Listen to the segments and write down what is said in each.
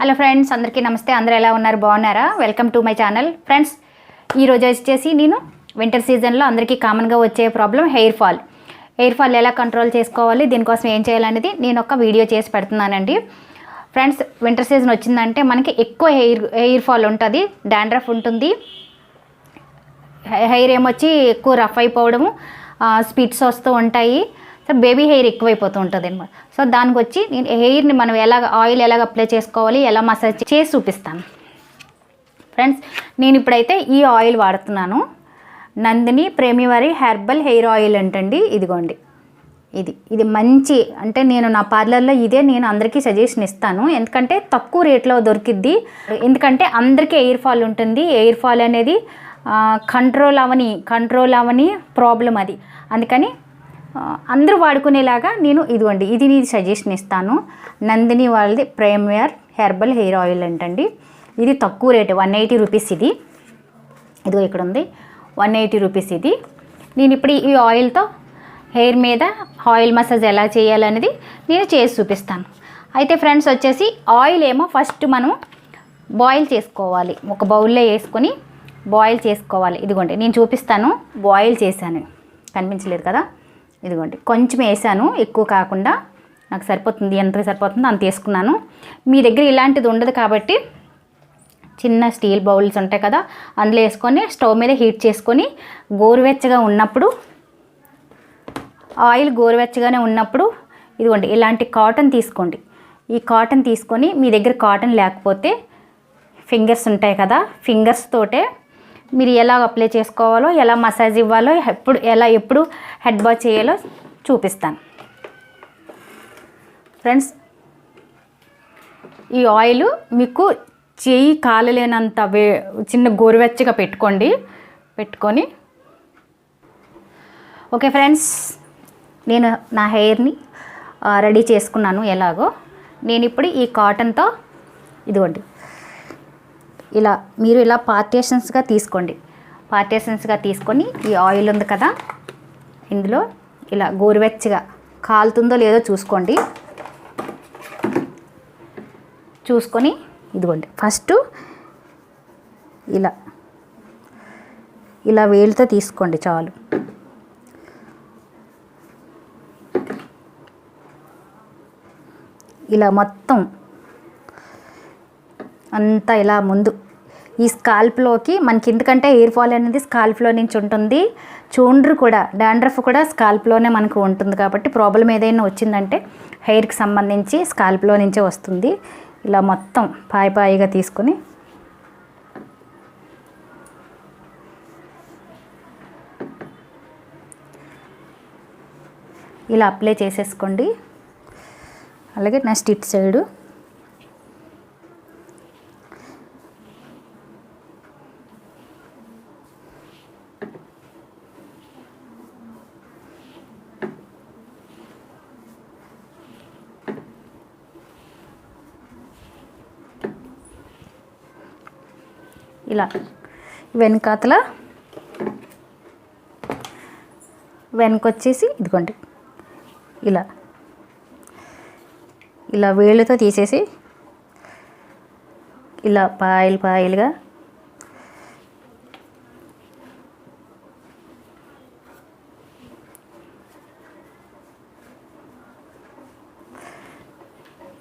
Hello friends, అందరికీ నమస్తే. అందరూ ఎలా ఉన్నారు? బాగున్నారా? Welcome to my channel. Friends, ఈరోజు వచ్చేసి నేను వింటర్ సీజన్లో అందరికీ కామన్గా వచ్చే ప్రాబ్లం హెయిర్ ఫాల్ ఎలా కంట్రోల్ చేసుకోవాలి, దీనికోసం ఏం చేయాలనేది నేను ఒక వీడియో చేసి పెడుతున్నానండి. ఫ్రెండ్స్, వింటర్ సీజన్ వచ్చిందంటే మనకి ఎక్కువ హెయిర్ ఫాల్ ఉంటుంది, డాండ్రఫ్ ఉంటుంది, హెయిర్ ఏమొచ్చి ఎక్కువ రఫ్ అయిపోవడము, స్పిట్స్ వస్తూ ఉంటాయి. సో బేబీ హెయిర్ ఎక్కువైపోతూ ఉంటుంది అనమాట. సో దానికి వచ్చి నేను హెయిర్ని మనం ఆయిల్ ఎలాగ అప్లై చేసుకోవాలి, ఎలా మసాజ్ చేసి చూపిస్తాను. ఫ్రెండ్స్, నేను ఇప్పుడైతే ఈ ఆయిల్ వాడుతున్నాను. నందిని ప్రేమివారి హెర్బల్ హెయిర్ ఆయిల్ అంటండి. ఇదిగోండి, ఇది మంచి, అంటే నేను నా పార్లర్లో ఇదే నేను అందరికీ సజెషన్ ఇస్తాను. ఎందుకంటే తక్కువ రేట్లో దొరికిద్ది. ఎందుకంటే అందరికీ హెయిర్ ఫాల్ ఉంటుంది. హెయిర్ ఫాల్ అనేది కంట్రోల్ అవని ప్రాబ్లం అది. అందుకని అందరూ వాడుకునేలాగా నేను ఇది సజెషన్ ఇస్తాను. నందిని వాళ్ళది ప్రీమియర్ హెర్బల్ హెయిర్ ఆయిల్ అంటండి. ఇది తక్కువ రేటు, 180 రూపీస్. ఇదిగో ఇక్కడ ఉంది, 180 రూపీస్. నేను ఇప్పుడు ఈ ఆయిల్తో హెయిర్ మీద ఆయిల్ మసాజ్ ఎలా చేయాలనేది నేను చేసి చూపిస్తాను. అయితే ఫ్రెండ్స్ వచ్చేసి ఆయిల్ ఏమో ఫస్ట్ మనం బాయిల్ చేసుకోవాలి. ఒక బౌల్లో వేసుకొని బాయిల్ చేసుకోవాలి. ఇదిగోండి నేను చూపిస్తాను. బాయిల్ చేశాను, కనిపించలేదు కదా. ఇదిగోండి కొంచెం వేసాను, ఎక్కువ కాకుండా నాకు సరిపోతుంది. ఎంత సరిపోతుందో అంత వేసుకున్నాను. మీ దగ్గర ఇలాంటిది ఉండదు కాబట్టి చిన్న స్టీల్ బౌల్స్ ఉంటాయి కదా, అందులో వేసుకొని స్టవ్ మీద హీట్ చేసుకొని గోరువెచ్చగా ఉన్నప్పుడు, ఆయిల్ గోరువెచ్చగానే ఉన్నప్పుడు ఇదిగోండి ఇలాంటి కాటన్ తీసుకోండి. ఈ కాటన్ తీసుకొని, మీ దగ్గర కాటన్ లేకపోతే ఫింగర్స్ ఉంటాయి కదా, ఫింగర్స్ తోటే మీరు ఎలా అప్లై చేసుకోవాలో, ఎలా మసాజ్ ఇవ్వాలో, ఎప్పుడు హెడ్ బాత్ చేయాలో చూపిస్తాను. ఫ్రెండ్స్, ఈ ఆయిల్ మీకు చేయి కాలలేనంత చిన్న గోరువెచ్చగా పెట్టుకొని ఓకే ఫ్రెండ్స్, నేను నా హెయిర్ని రెడీ చేసుకున్నాను. ఎలాగో నేను ఇప్పుడు ఈ కాటన్తో ఇదిగోండి మీరు ఇలా పార్టీషన్స్గా తీసుకొని ఈ ఆయిల్ ఉంది కదా, ఇందులో ఇలా గోరువెచ్చగా కాలుతుందో లేదో చూసుకొని ఇదిగోండి ఫస్ట్ ఇలా వేలుతో తీసుకోండి చాలు. ఇలా మొత్తం అంతా ఇలా ముందు ఈ స్కాల్ప్లోకి, మనకి ఎందుకంటే హెయిర్ ఫాల్ అనేది స్కాల్ప్లో నుంచి ఉంటుంది. చూండ్రు కూడా, డాండ్రఫ్ కూడా స్కాల్ప్లోనే మనకు ఉంటుంది. కాబట్టి ప్రాబ్లం ఏదైనా వచ్చిందంటే హెయిర్కి సంబంధించి స్కాల్ప్లో నుంచే వస్తుంది. ఇలా మొత్తం పాయిగా తీసుకొని ఇలా అప్లై చేసేసుకోండి. అలాగే నెక్స్ట్ ఇటు సైడు ఇలా వెనకొచ్చేసి ఇదిగోండి ఇలా వేళ్ళతో తీసేసి ఇలా పాయలుగా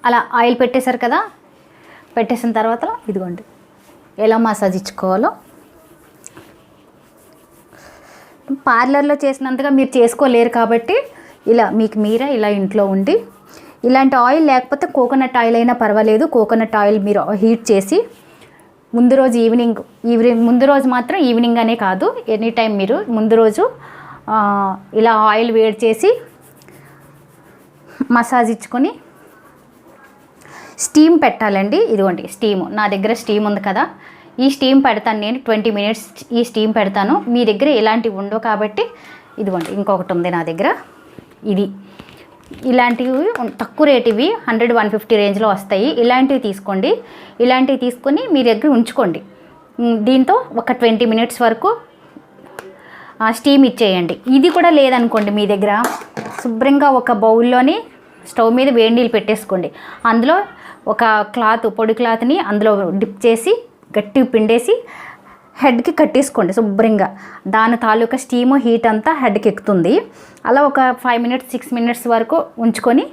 అలా ఆయిల్ పెట్టేశారు కదా. పెట్టేసిన తర్వాత ఇదిగోండి ఎలా మసాజ్ ఇచ్చుకోవాలో. పార్లర్లో చేసినంతగా మీరు చేసుకోలేరు కాబట్టి మీకు మీరే ఇలా ఇంట్లో ఉండి, ఇలాంటి ఆయిల్ లేకపోతే కోకోనట్ ఆయిల్ అయినా పర్వాలేదు. కోకోనట్ ఆయిల్ మీరు హీట్ చేసి ముందు రోజు మాత్రం ఈవినింగ్ అనే కాదు, ఎనీ టైం మీరు ముందు రోజు ఇలా ఆయిల్ వేడి చేసి మసాజ్ ఇచ్చుకొని స్టీమ్ పెట్టాలండి. ఇదిగోండి స్టీమ్, నా దగ్గర స్టీమ్ ఉంది కదా, ఈ స్టీమ్ పెడతాను నేను 20 మినిట్స్. ఈ స్టీమ్ పెడతాను. మీ దగ్గర ఎలాంటివి ఉండవు కాబట్టి ఇదిగోండి ఇంకొకటి ఉంది నా దగ్గర. ఇలాంటివి తక్కువ రేట్, ఇవి 100-150 రేంజ్లో వస్తాయి. ఇలాంటివి తీసుకోండి. ఇలాంటివి తీసుకొని మీ దగ్గర ఉంచుకోండి. దీంతో ఒక 20 మినిట్స్ వరకు స్టీమ్ ఇచ్చేయండి. ఇది కూడా లేదనుకోండి మీ దగ్గర, శుభ్రంగా ఒక బౌల్లోని స్టవ్ మీద వేడి నీళ్ళు పెట్టేసుకోండి. అందులో ఒక పొడి క్లాత్ని అందులో డిప్ చేసి గట్టిగా పిండేసి హెడ్కి కట్టేసుకోండి శుభ్రంగా. దాని తాలూకా స్టీము హీట్ అంతా హెడ్కి ఎక్కుతుంది. అలా ఒక 5 మినిట్స్ 6 మినిట్స్ వరకు ఉంచుకొని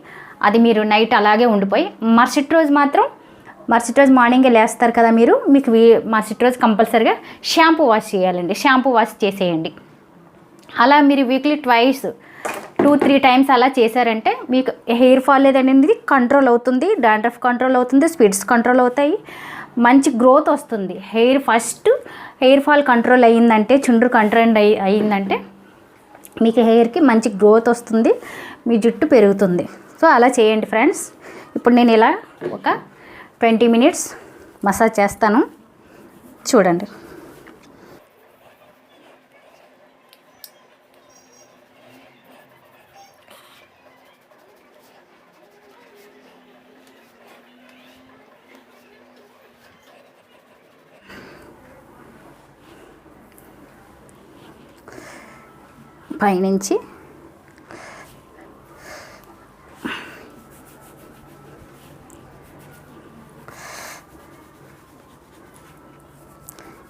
అది మీరు నైట్ అలాగే ఉండిపోయి మరుసటి రోజు మార్నింగే లేస్తారు కదా మీరు, మీకు మరుసటి రోజు కంపల్సరీగా షాంపూ వాష్ చేయాలండి. షాంపూ వాష్ చేసేయండి. అలా మీరు వీక్లీ ట్వైస్ 2-3 టైమ్స్ అలా చేశారంటే మీకు హెయిర్ ఫాల్ అనేది కంట్రోల్ అవుతుంది, డాండ్రఫ్ కంట్రోల్ అవుతుంది, స్పిట్స్ కంట్రోల్ అవుతాయి, మంచి గ్రోత్ వస్తుంది. హెయిర్ ఫాల్ కంట్రోల్ అయ్యిందంటే, చుండ్రు కంట్రోల్ అయ్యిందంటే మీకు హెయిర్కి మంచి గ్రోత్ వస్తుంది, మీ జుట్టు పెరుగుతుంది. సో అలా చేయండి ఫ్రెండ్స్. ఇప్పుడు నేను ఇలా ఒక 20 మినిట్స్ మసాజ్ చేస్తాను, చూడండి. పైనుంచి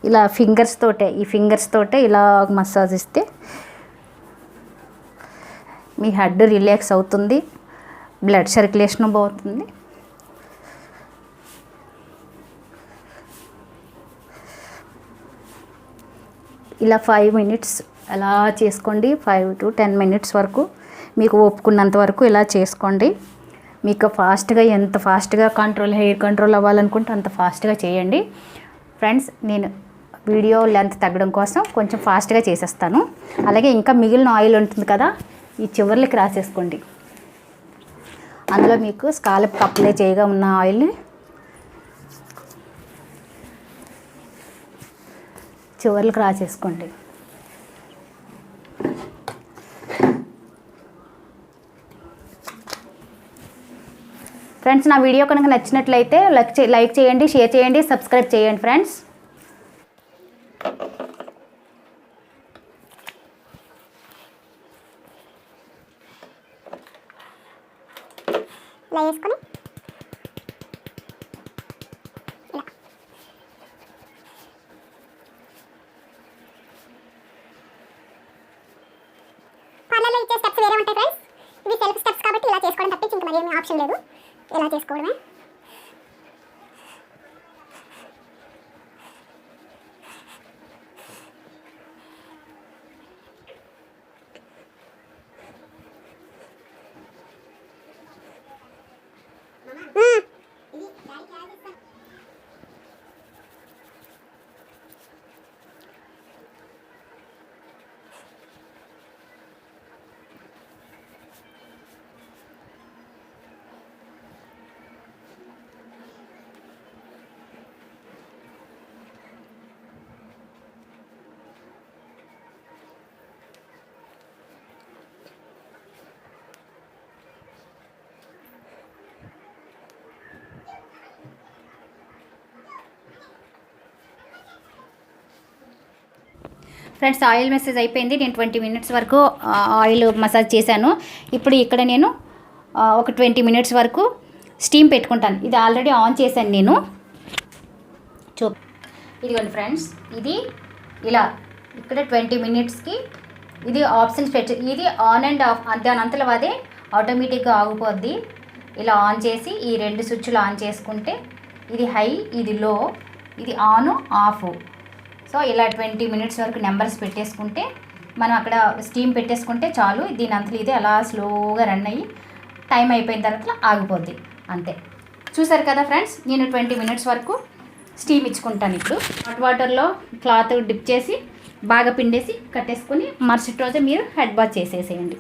ఇలా ఈ ఫింగర్స్ తోటే ఇలా మసాజ్ ఇస్తే మీ హెడ్ రిలాక్స్ అవుతుంది, బ్లడ్ సర్క్యులేషన్ బాగుంటుంది. ఇలా 5 మినిట్స్ అలా చేసుకోండి. 5 to 10 మినిట్స్ వరకు మీకు ఒప్పుకున్నంత వరకు ఇలా చేసుకోండి. మీకు ఎంత ఫాస్ట్గా హెయిర్ కంట్రోల్ అవ్వాలనుకుంటే అంత ఫాస్ట్గా చేయండి ఫ్రెండ్స్. నేను వీడియో లెంత్ తగ్గడం కోసం కొంచెం ఫాస్ట్గా చేసేస్తాను. అలాగే ఇంకా మిగిలిన ఆయిల్ ఉంటుంది కదా, ఈ చివర్లకి రాసేసుకోండి. అందులో మీకు స్కాల్ప్ అప్లై చేయగా ఉన్న ఆయిల్ని చివర్లకు రాసేసుకోండి. ఫ్రెండ్స్, నా వీడియో కనుక నచ్చినట్లయితే లైక్ చేయండి, షేర్ చేయండి, సబ్స్క్రైబ్ చేయండి ఫ్రెండ్స్. ఇలా వేసుకొని పార్లర్లో ఇచ్చే స్టెప్స్ వేరే ఉంటాయి ఫ్రెండ్స్. ఇవి సెల్ఫ్ స్టెప్స్ కాబట్టి ఇలా చేసుకోవడం తప్పించి ఇంకా మరేమీ ఆప్షన్ లేదు, ఇలా చేసుకోవడమే. ఫ్రెండ్స్, ఆయిల్ మసాజ్ అయిపోయింది. నేను 20 మినిట్స్ వరకు ఆయిల్ మసాజ్ చేశాను. ఇప్పుడు ఇక్కడ నేను ఒక 20 మినిట్స్ వరకు స్టీమ్ పెట్టుకుంటాను. ఇది ఆల్రెడీ ఆన్ చేశాను నేను. ఇదిగోండి ఫ్రెండ్స్, ఇది ఇలా ఇక్కడ 20 మినిట్స్కి ఇది ఆప్షన్స్ ఇది ఆన్ అండ్ ఆఫ్ దాని అంతలో అదే ఆటోమేటిక్గా ఆగిపోద్ది. ఇలా ఆన్ చేసి ఈ 2 స్విచ్లు ఆన్ చేసుకుంటే ఇది హై, ఇది లో, ఇది ఆన్ ఆఫ్. సో ఇలా 20 మినిట్స్ వరకు నెంబర్స్ పెట్టేసుకుంటే మనం అక్కడ స్టీమ్ పెట్టేసుకుంటే చాలు. దీని అంతలో ఇది అలా స్లోగా రన్ అయ్యి టైం అయిపోయిన తర్వాత ఆగిపోద్ది, అంతే. చూసారు కదా ఫ్రెండ్స్, నేను 20 మినిట్స్ వరకు స్టీమ్ ఇచ్చుకుంటాను. ఇప్పుడు హాట్ వాటర్లో క్లాత్ డిప్ చేసి బాగా పిండేసి కట్టేసుకొని మరుసటి రోజే మీరు హెడ్ బాత్ చేసేసేయండి.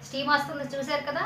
స్టీమ్ వస్తుంది, చూసారు కదా.